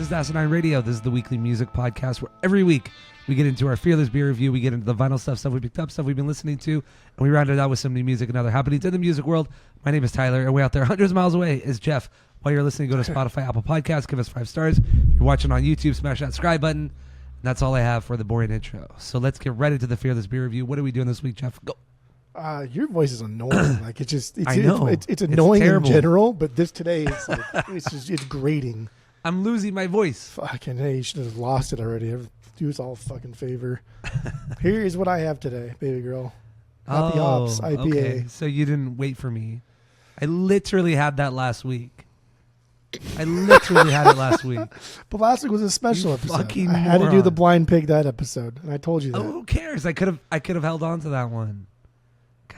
is Asinine Radio. This is the weekly music podcast where every week we get into our Fearless Beer Review. We get into the vinyl stuff we picked up, stuff we've been listening to, and we round it out with some new music and other happenings in the music world. My name is Tyler, and way out there hundreds of miles away is Jeff. While you're listening, go to Spotify, Apple Podcasts, give us 5 stars. If you're watching on YouTube, smash that subscribe button. And that's all I have for the boring intro. So let's get right into the Fearless Beer Review. What are we doing this week, Jeff? Go. Your voice is annoying. Like it's annoying It's in general, but this today is like it's grating. I'm losing my voice. Fucking hey, you should have lost it already. Do us all a fucking favor. Here is what I have today, baby girl. Happy Hops IPA. Okay. So you didn't wait for me. I literally had that last week. But last week was a special episode. Fucking I had to do the moron. blind pig that episode, and I told you that. Oh, who cares? I could have held on to that one.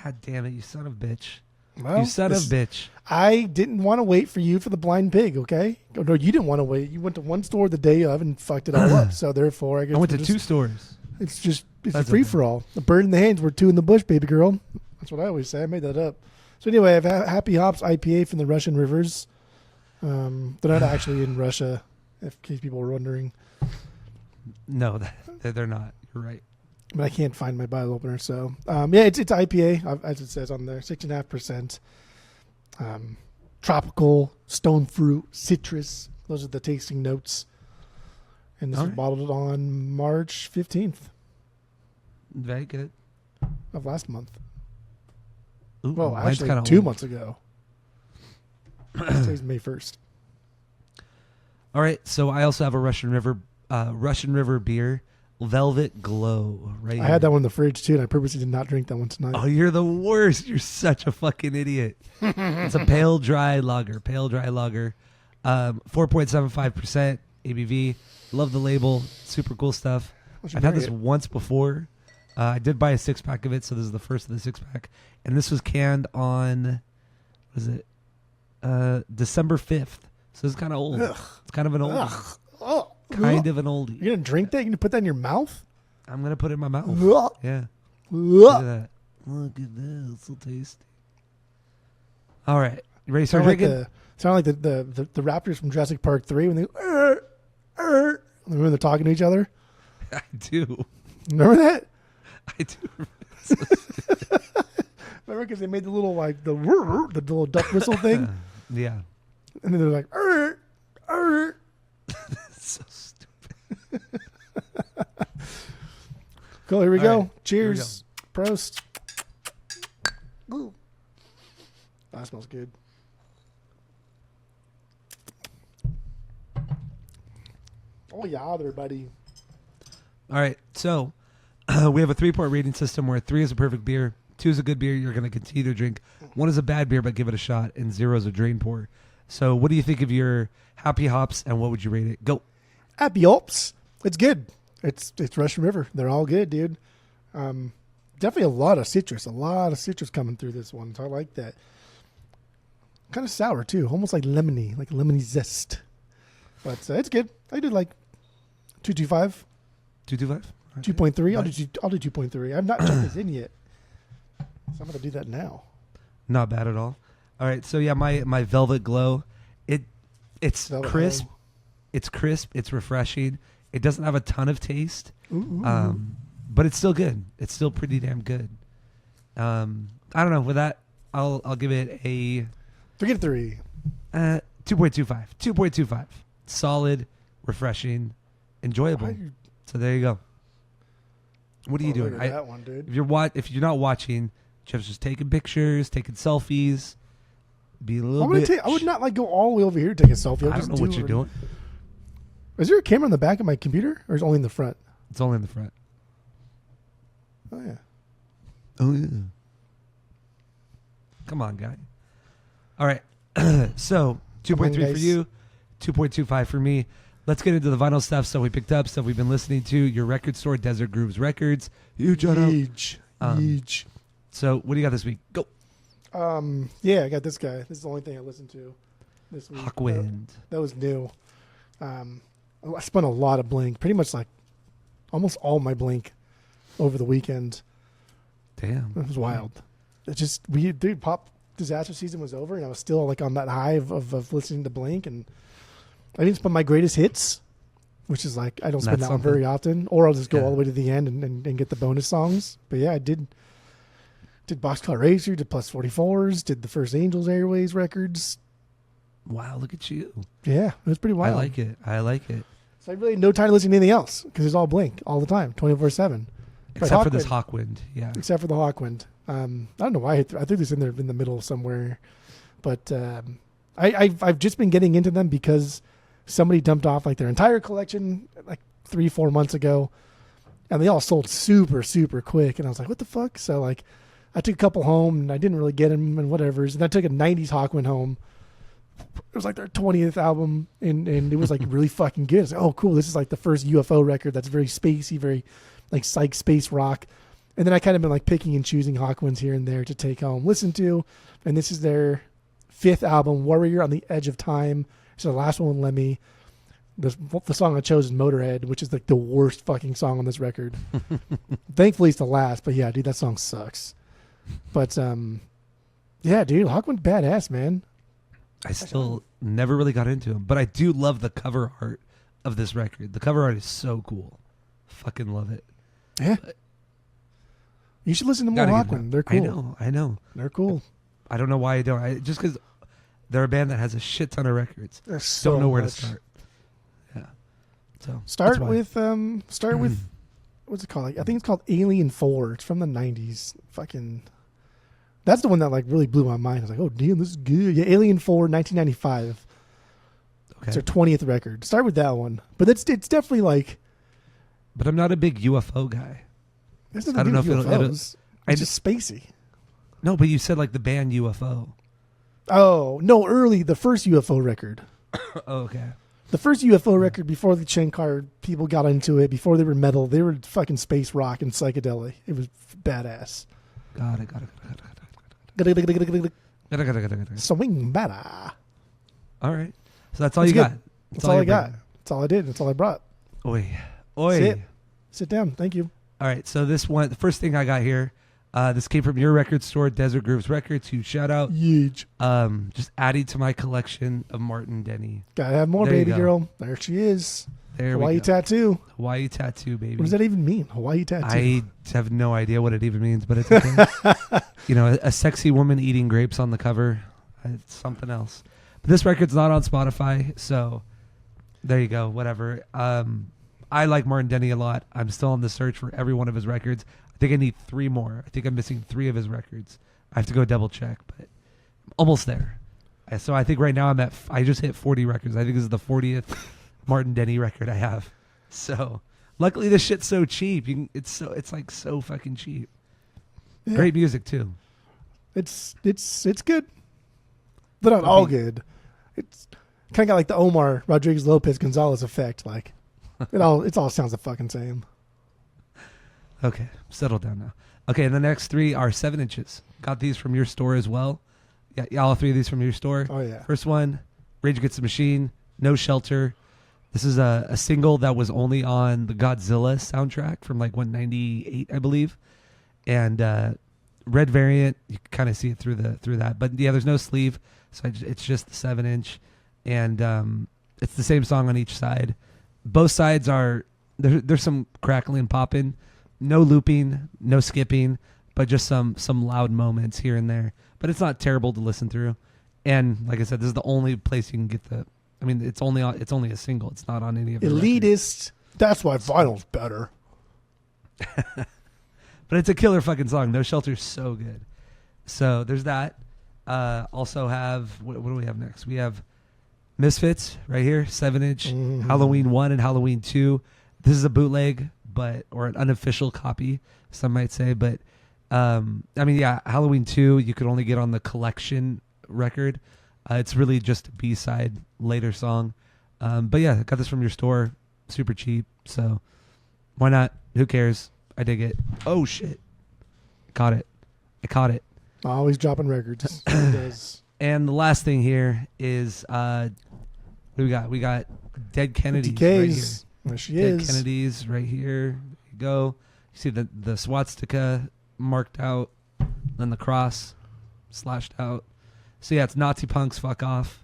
God damn it, you son of a bitch. Well, You son of a bitch. I didn't want to wait for you for the blind pig, okay? No, you didn't want to wait. You went to one store the day of and fucked it all up. So therefore, I guess I went to 2 stores. It's a That's free okay. for all. The bird in the hands were 2 in the bush, baby girl. That's what I always say. I made that up. So anyway, I have Happy Hops IPA from the Russian Rivers. They're not actually in Russia, in case people were wondering. No, they're not. You're right. But I can't find my bottle opener. So yeah, it's IPA, as it says on there, 6.5%. Tropical, stone fruit, citrus. Those are the tasting notes. And this was bottled on March 15th Very good. of last month. Ooh, Well, mine's actually, kinda 2 old. months ago. Today's May 1st. All right, so I also have a Russian River beer, Velvet Glow. Right. I had that one in the fridge too, and I purposely did not drink that one tonight. Oh, you're the worst. You're such a fucking idiot. It's a pale dry lager. 4.75% ABV. Love the label. Super cool stuff. I've had this once before. I did buy a 6-pack of it, so this is the first of the 6-pack. And this was canned on, what is it? December 5th. So it's kind of old. Ugh. It's kind of an oldie. Ugh. Oh, Kind of an oldie. You're gonna drink that? You're gonna put that in your mouth? I'm going to put it in my mouth. Ugh. Yeah. Look at Ugh. that. Look at that. It's so tasty. All right. You ready to Sound start like drinking? the Raptors from Jurassic Park 3 when they when they're talking to each other. I do. Remember that? I do. Remember because they made the little the little duck whistle thing, Yeah. and then they're like, So stupid. Cool. Here we All go. right, Cheers. Prost. Ooh. That smells good. Oh yeah, there, buddy. All right. So we have a 3-part rating system where 3 is a perfect beer, 2 is a good beer you're going to continue to drink, 1 is a bad beer but give it a shot, and 0 is a drain pour. So what do you think of your Happy Hops, and what would you rate it? Go. Happy Hops. It's good. It's Russian River. They're all good, dude. Definitely a lot of citrus coming through this one. So I like that. Kind of sour too, almost like lemony zest. But it's good. I did like 2.25, 2.25? 2.3. Nice. I'll do 2.3. I've not checked this in yet, so I'm gonna do that now. Not bad at all. All right. So yeah, my Velvet Glow, it's Velvet crisp. Glow. It's crisp. It's refreshing. It doesn't have a ton of taste. Ooh. But it's still good. It's still pretty damn good. I don't know. With that, I'll give it a 3.3. 2.25. 2.25. Solid, refreshing, enjoyable. Why you- So there you go. What are you doing? Look at that one, dude. If you're not watching, Jeff's just taking pictures, taking selfies. Be a little bit. I would not go all the way over here to take a selfie. I don't know what you're doing. Is there a camera in the back of my computer, or is it only in the front? It's only in the front. Oh yeah. Oh yeah. Come on, guy. All right. So 2.3 for guys. you, 2.25 for me. Let's get into the vinyl stuff we picked up, stuff we've been listening to. Your record store, Desert Grooves Records. Huge shout out. Huge. So what do you got this week? Go. Yeah, I got this guy. This is the only thing I listened to this week. Hawkwind. That was new. I spent a lot of Blink, pretty much like almost all my Blink over the weekend. Damn. It was wild. It just pop disaster season was over, and I was still like on that high of listening to Blink, and I didn't spend my greatest hits, which is like I don't spend That's that one something. very often, or I'll just go Yeah. all the way to the end and get the bonus songs. But yeah, I did Boxcar Racer, did Plus 44s, did the first Angels Airways records. Wow, look at you. Yeah, it was pretty wild. I like it. I like it. So I really had no time to listen to anything else because it's all Blink all the time, 24/7. Except for this Hawkwind. Yeah. Except for the Hawkwind. I don't know why I threw this in there in the middle somewhere, but I've just been getting into them because somebody dumped off like their entire collection like 3-4 months ago, and they all sold super super quick, and I was like, what the fuck? So like, I took a couple home and I didn't really get them and whatever's, and I took a '90s Hawkwind home. It was like their 20th album, and it was like really fucking good. I was like, oh, cool. This is like the first UFO record that's very spacey, very like psych space rock. And then I kind of been like picking and choosing Hawkwinds here and there to take home, listen to. And this is their 5th album, Warrior on the Edge of Time. It's the last one with Lemmy. The song I chose is Motorhead, which is like the worst fucking song on this record. Thankfully, it's the last. But yeah, dude, that song sucks. But yeah, dude, Hawkwind badass, man. I still never really got into him, but I do love the cover art of this record. The cover art is so cool. Fucking love it. Yeah. You should listen to more Gotta get Hawkwind. it. They're cool. I know. They're cool. I don't know why I don't. Just because they're a band that has a shit ton of records. There's so Don't know where much. to start. Yeah. So Start that's why. with what's it called? I think it's called Alien 4. It's from the 90s. Fucking that's the one that like really blew my mind. I was like, oh damn, this is good. Yeah, Alien 4, 1995. Okay. It's their 20th record. Start with that one. But it's definitely like But I'm not a big UFO guy. there's I nothing don't to do know with if it'll- UFOs. I It's just spacey. No, but you said like the band UFO. Oh, no, early the first UFO record. Oh, okay. The first UFO record before the Shankar people got into it, before they were metal, they were fucking space rock and psychedelic. It was badass. Got it. Swing better. All right. So that's all That's you good. got. That's all I you're got. bringing. That's all I did. That's all I brought. Oi. Sit down. Thank you. All right. So this one, the first thing I got here, this came from your record store, Desert Grooves Records. Huge shout out. Huge. Just adding to my collection of Martin Denny. Gotta have more, There you baby go. girl. There she is. There Hawaii we go. tattoo. Hawaii tattoo, baby. What does that even mean? Hawaii tattoo. I have no idea what it even means, but it's okay. You know, a sexy woman eating grapes on the cover. It's something else. But this record's not on Spotify, so there you go. Whatever. I like Martin Denny a lot. I'm still on the search for every one of his records. I think I need 3 more. I think I'm missing 3 of his records. I have to go double check, but I'm almost there. So I think right now I just hit 40 records. I think this is the 40th Martin Denny record I have. So luckily this shit's so cheap. It's like so fucking cheap. Yeah. Great music too. It's good, but not all good. It's kind of got like the Omar Rodriguez Lopez Gonzalez effect. Like it all sounds the fucking same. Okay, settle down now. Okay, and the next 3 are 7 inches. Got these from your store as well. Yeah, all 3 of these from your store. Oh yeah. First one, Rage Against the Machine, No Shelter. This is a single that was only on the Godzilla soundtrack from like 98, I believe. And red variant, you can kind of see it through that. But yeah, there's no sleeve, so it's just the 7-inch. And it's the same song on each side. Both sides are, there's some crackling and popping. No looping, no skipping, but just some loud moments here and there. But it's not terrible to listen through. And like I said, this is the only place you can get it's only a single. It's not on any of the records. Elitist. That's why vinyl's better. But it's a killer fucking song. No Shelter's so good. So there's that. Also have, what do we have next? We have Misfits right here, 7-inch, Mhm. Halloween 1 and Halloween 2. This is a bootleg, or an unofficial copy, some might say. But Halloween 2 you could only get on the collection record. It's really just a B-side later song. But yeah, I got this from your store, super cheap. So why not? Who cares? I dig it. Oh shit! I caught it. Always dropping records. He does. And the last thing here is what do we got? We got Dead Kennedys right here. DKs. There she Dead is. Kennedys right here. There you go. You see the swastika marked out, then the cross slashed out. So yeah, it's Nazi punks. Fuck off.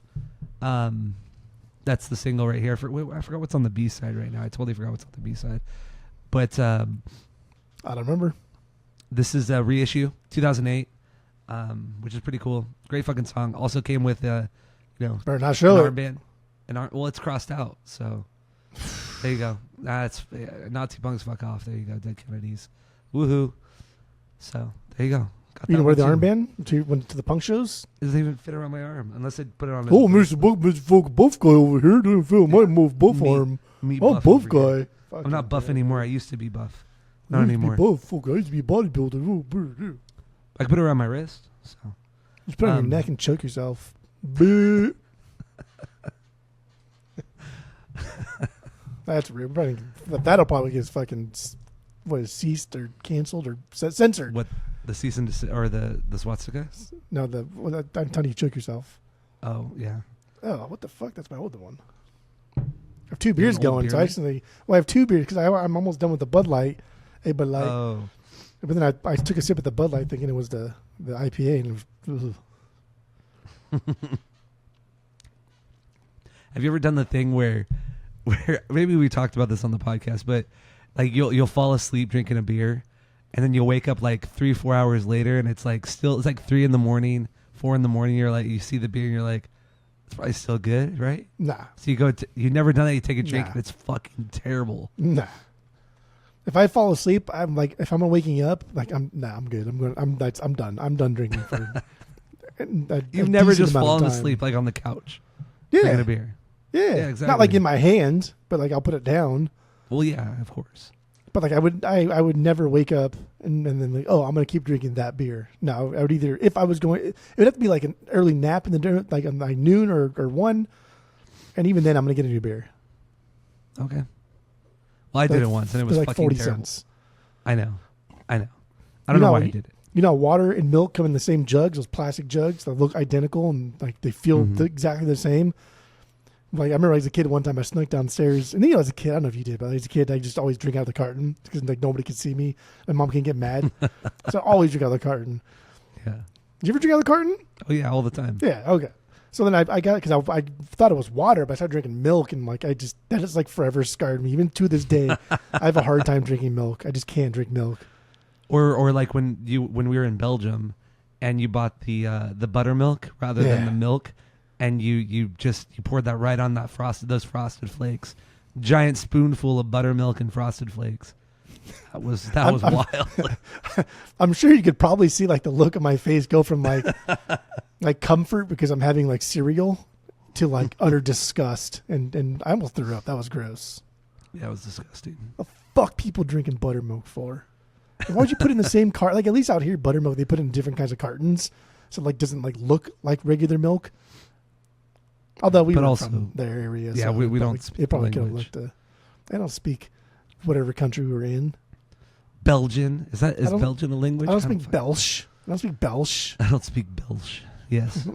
That's the single right here. I forgot what's on the B side right now. I totally forgot what's on the B side. But I don't remember. this is a reissue, 2008, which is pretty cool. Great fucking song. Also came with, Better not show it. armband. Well, it's crossed out. So there you go. That's Nazi punks. Fuck off. There you go. Dead Kennedys. Woohoo. So there you go. Got You that know, wear one the too. armband to the punk shows? It doesn't even fit around my arm unless I put it on. Oh, Mr. Buff guy over here doesn't feel my move buff arm. Me Oh, buff buff over here. guy. I'm not buff anymore. I used to be buff. I Not used to be anymore. buff. Fuck, I used to be a bodybuilder. Oh, brr. I can put it around my wrist. So Just put it on your neck and choke yourself. Bleh. That's real. That'll probably get fucking ceased or canceled or censored. what the cease and desist or the swastika? No, I'm telling you, choke yourself. Oh yeah. Oh, what the fuck? That's my older one. I have 2 beers an old going, beer so I league? actually, I have 2 beers because I'm almost done with the Bud Light. Hey, Bud Light. Oh. But then I took a sip of the Bud Light thinking it was the IPA, and it was, Have you ever done the thing where maybe we talked about this on the podcast, but like you'll fall asleep drinking a beer, and then you'll wake up like 3-4 hours later, and it's like 3 a.m, 4 a.m. You're like, you see the beer, and you're like, it's probably still good, right? nah. So you've never done that. You take a drink, Nah. and it's fucking terrible. Nah. If I fall asleep, I'm like, if I'm waking up, like I'm good. I'm done. I'm done drinking for. You've never just fallen asleep like on the couch drinking Yeah. a beer. Yeah. exactly. Not like in my hand, but like I'll put it down. Well, yeah, of course. But like I would never wake up and then like, oh, I'm gonna keep drinking that beer. No, I would either, if I was going, it would have to be like an early nap in the dinner, like on like noon or 1, and even then I'm gonna get a new beer. Okay. Well, I did it once, and it was like fucking 40 terrible. cents. I know. I don't know why I did it. You know, water and milk come in the same jugs, those plastic jugs that look identical and like they feel Mhm. exactly the same. Like I remember as a kid one time I snuck downstairs, and as a kid, I don't know if you did, but as a kid I just always drink out of the carton because like nobody could see me. My mom can get mad, so I always drink out of the carton. Yeah. Did you ever drink out of the carton? Oh yeah, all the time. Yeah. Okay. So then I got, because I thought it was water, but I started drinking milk, and like that has like forever scarred me. Even to this day, I have a hard time drinking milk. I just can't drink milk. Or like when we were in Belgium, and you bought the buttermilk rather than the milk, and you poured that right on that those frosted flakes, giant spoonful of buttermilk and frosted flakes. That was wild. I'm sure you could probably see like the look of my face go from like like comfort because I'm having like cereal to like utter disgust, and I almost threw up. That was gross. Yeah, it was disgusting. The fuck people drinking buttermilk for? Why would you put it in the same cart? Like at least out here, buttermilk they put it in different kinds of cartons, so it like doesn't like look like regular milk. Although we were from their area, yeah, so we don't speak it probably the could have language. looked. I don't speak whatever country we were in. Belgian is Belgian a language? I don't speak Belsh. I don't speak Belsh. I don't speak Belsh. Yes.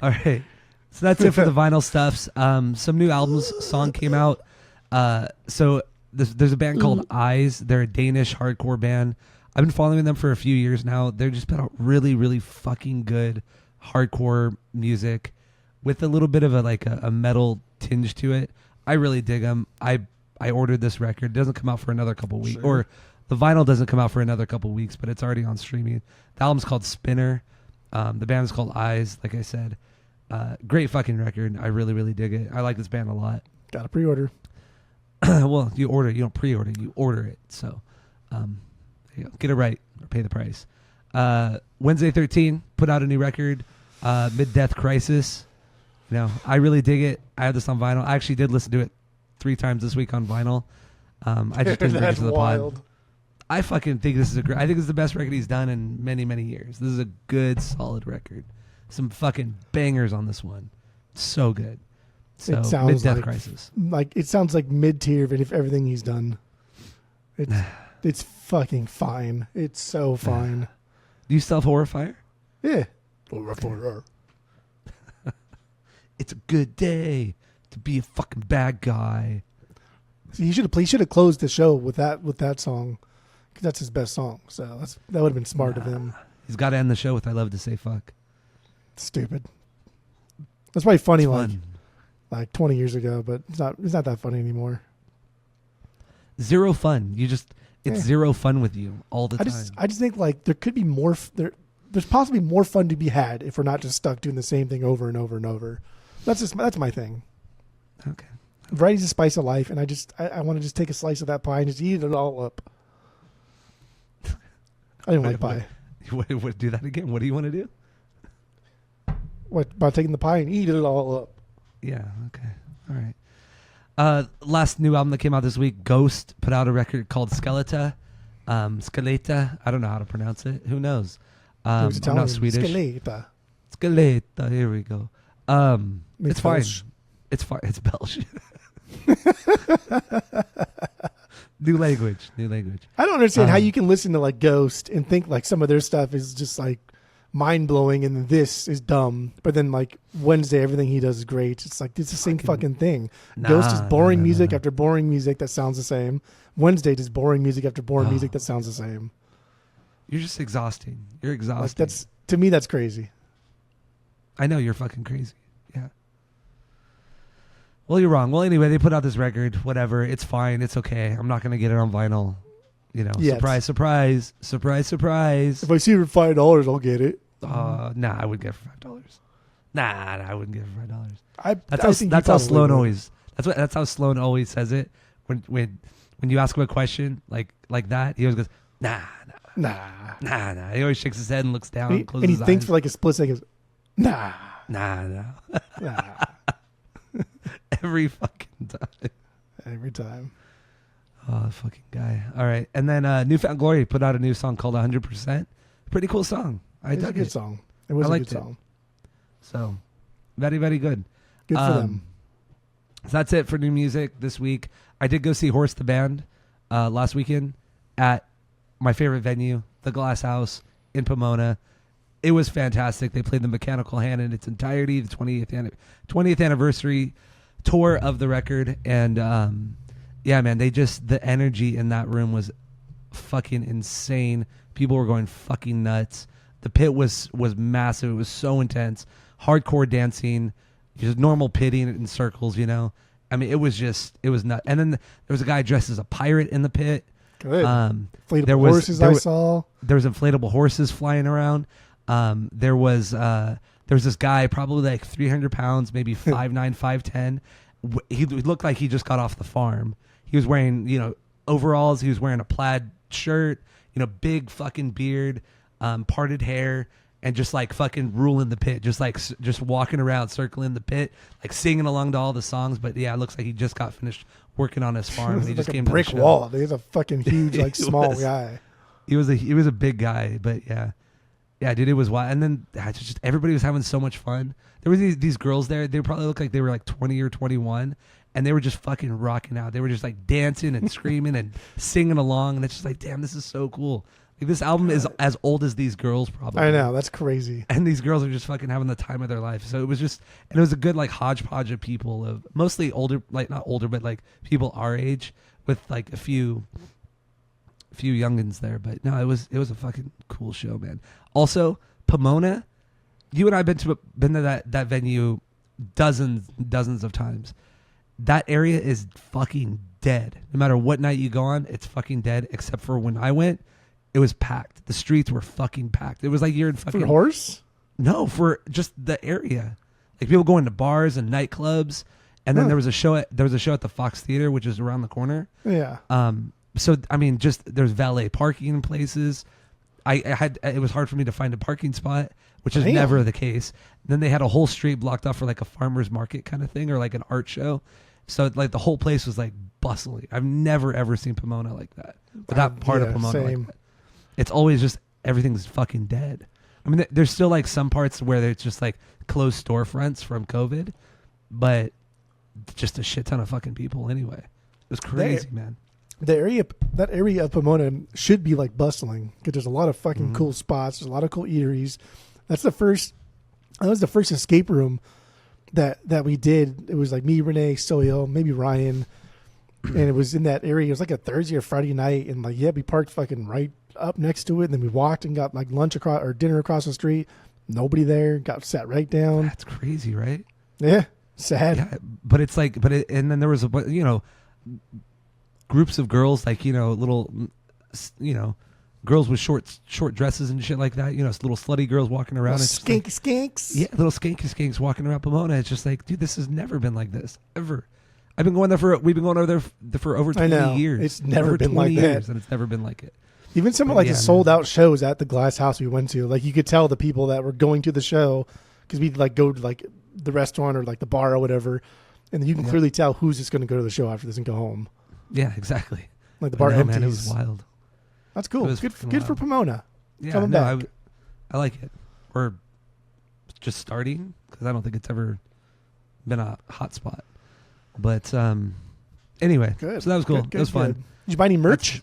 All right. So that's it for the vinyl stuffs. Some new albums. Song came out. So there's a band called Eyes. They're a Danish hardcore band. I've been following them for a few years now. They're just put out really, really fucking good hardcore music with a little bit of a metal tinge to it. I really dig them. I ordered this record. It doesn't come out for another couple weeks. Sure. Or the vinyl doesn't come out for another couple weeks, but it's already on streaming. The album's called Spinner. The band is called Eyes, like I said. Great fucking record. I really, really dig it. I like this band a lot. Got a pre-order. Well, you order it. You don't pre-order. You order it. So there you go. Get it right or pay the price. Wednesday 13 put out a new record, Mid-Death Crisis. You know, I really dig it. I have this on vinyl. I actually did listen to it 3 times this week on vinyl. I just didn't bring it That's to the wild. pod. I fucking think this is I think it's the best record he's done in many, many years. This is a good, solid record. Some fucking bangers on this one. So good. So It sounds Mid-Death like- Crisis. Like it sounds like mid-tier of everything he's done. It's fucking fine. It's so fine. Do you still have Horrifier? Yeah. It's a good day to be a fucking bad guy. See, he should have closed the show with that song, because that's his best song. So that would have been smart of him. He's got to end the show with "I love to say fuck." Stupid. That's probably funny It's like fun. like 20 years ago, but it's not that funny anymore. Zero fun. It's Yeah. zero fun with you all the time. I just think like there could be more there's possibly more fun to be had if we're not just stuck doing the same thing over and over and over. That's my thing. Okay. Variety's the spice of life, and I want to just take a slice of that pie and just eat it all up. I don't like pie. What, do that again? What do you want to do? What about taking the pie and eat it all up? Yeah. Okay. All right. Last new album that came out this week, Ghost put out a record called Skeleta. Skeleta. I don't know how to pronounce it. Who knows? It was I'm Italian. not Swedish. Skeleta. Skeleta. Here we go. It's fine. Belsh. It's fine. It's Belsh. New language. I don't understand how you can listen to like Ghost and think like some of their stuff is just like mind blowing and this is dumb, but then like Wednesday everything he does is great. It's like it's the same fucking thing. Ghost is boring music after boring music that sounds the same. Wednesday does boring music after boring music that sounds the same. You're just exhausting. You're exhausting. Like that's to me that's crazy. I know you're fucking crazy. Yeah. Well, you're wrong. Well, anyway, they put out this record. Whatever. It's fine. It's okay. I'm not gonna get it on vinyl. You know, Yet. surprise, surprise, surprise, surprise. If I see it for $5, I'll get it. Nah, I would get it for $5. Nah, I wouldn't get it for $5. I That's think how you probably Sloan would. always. That's how Sloan always says it. When you ask him a question like that, he always goes, nah. Nah. He always shakes his head and looks down. And Closes he his thinks eyes. for like a split second. Nah. Nah. Nah. Every fucking time. Every time. Oh, fucking guy. All right. And then Newfound Glory put out a new song called 100%. Pretty cool song. It's a dug good it. song. It was I a liked good it. song. So, very, very good. Good for them. So that's it for new music this week. I did go see Horse the Band last weekend at my favorite venue, the Glass House in Pomona. It was fantastic. They played the Mechanical Hand in its entirety, the 20th anniversary tour of the record. And yeah, man, the energy in that room was fucking insane. People were going fucking nuts. The pit was massive. It was so intense. Hardcore dancing, just normal pitting in circles, you know. I mean, it was nuts. And then there was a guy dressed as a pirate in the pit. Good. Inflatable there was- horses there I wa- saw. There was inflatable horses flying around. There was this guy, probably like 300 pounds, maybe 5'9", 5'10". He looked like he just got off the farm. He was wearing, you know, overalls. He was wearing a plaid shirt, you know, big fucking beard, parted hair, and just like fucking ruling the pit, just walking around, circling the pit, like singing along to all the songs. But yeah, it looks like he just got finished working on his farm. And he It's just like came a brick to the show. wall. He's a fucking huge, like He small was. guy. He was a big guy, but yeah, dude, it was wild. And then just everybody was having so much fun. There were these girls there. They probably looked like they were like 20 or 21, and they were just fucking rocking out. They were just like dancing and screaming and singing along, and it's just like, damn, this is so cool. Like, this album is as old as these girls, probably. I know, that's crazy. And these girls are just fucking having the time of their life. So it was a good like hodgepodge of people, of mostly older, like not older, but like people our age, with like a few youngins there. But no, it was a fucking cool show, man. Also, Pomona, you and I been to that venue dozens of times. That area is fucking dead. No matter what night you go on, it's fucking dead. Except for when I went, it was packed. The streets were fucking packed. It was like you're in fucking For horse? No, for just the area. Like people going to bars and nightclubs, and then there was a show at the Fox Theater, which is around the corner. Yeah. So I mean, just there's valet parking in places. It was hard for me to find a parking spot, which is Damn. never the case. Then they had a whole street blocked off for like a farmer's market kind of thing, or like an art show. So like the whole place was like bustling. I've never ever seen Pomona like that. But that part of Pomona same. like that. It's always just everything's fucking dead. I mean, there's still like some parts where it's just like closed storefronts from COVID, but just a shit ton of fucking people anyway. It was crazy, man. That area of Pomona should be like bustling because there's a lot of fucking cool spots. There's a lot of cool eateries. That was the first escape room that we did. It was like me, Renee, Soil, maybe Ryan, and it was in that area. It was like a Thursday or Friday night, and like we parked fucking right up next to it, and then we walked and got like lunch or dinner across the street. Nobody there. Got sat right down. That's crazy, right? Yeah. Sad. Yeah, but it's like, and then there was groups of girls, like, little, girls with short dresses and shit like that. Little slutty girls walking around. Skinky skinks. Yeah, little skanky skanks walking around Pomona. It's just like, dude, this has never been like this ever. We've been going over there for over 20 years. It's never been like that, and it's never been like it. Even some of the sold out shows at the Glass House we went to, like you could tell the people that were going to the show because we'd like go to like the restaurant or like the bar or whatever, and you can clearly tell who's just going to go to the show after this and go home. Yeah, exactly. Like the bar empties. Man, it was wild. That's cool. Good for Pomona. Yeah, coming back. I like it. Or just starting because I don't think it's ever been a hot spot. But anyway, good. So that was cool. Good, it was fun. Did you buy any merch?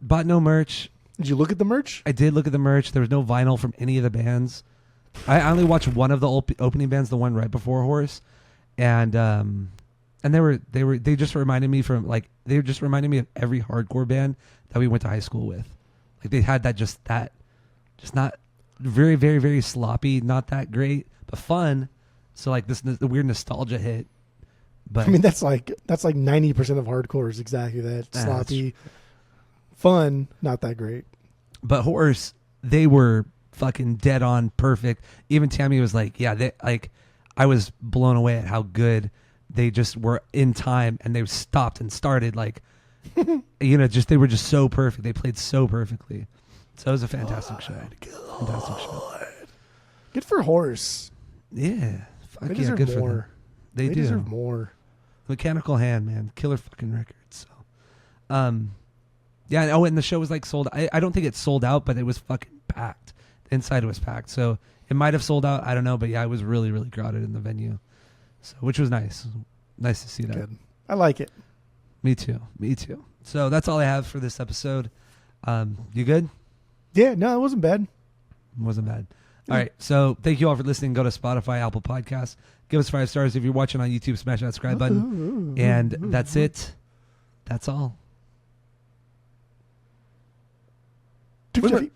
Bought no merch. Did you look at the merch? I did look at the merch. There was no vinyl from any of the bands. I only watched one of the opening bands, the one right before Horse, and they just reminded me of every hardcore band that we went to high school with. Like they had that just not very, very, very sloppy, not that great, but fun. So like the weird nostalgia hit. But I mean, that's like 90% of hardcore is exactly that. Sloppy, fun, not that great. But Horse, they were fucking dead on perfect. Even Tammy was like, yeah, I was blown away at how good they just were in time, and they stopped and started like, they were just so perfect. They played so perfectly. So it was a fantastic show. Fantastic show. Good for Horse. Yeah. They deserve good more. for them. They do. Deserve more. Mechanical Hand, man. Killer fucking records. So, yeah. Oh, and the show was like sold. I don't think it sold out, but it was fucking packed. The inside was packed. So it might have sold out. I don't know. But yeah, it was really, really crowded in the venue. So, which was nice. Nice to see that. Good. I like it. Me too. So that's all I have for this episode. You good? Yeah, no, it wasn't bad. Wasn't bad. All right. So thank you all for listening. Go to Spotify, Apple Podcasts. Give us 5 stars. If you're watching on YouTube, smash that subscribe button. And that's it. That's all. Too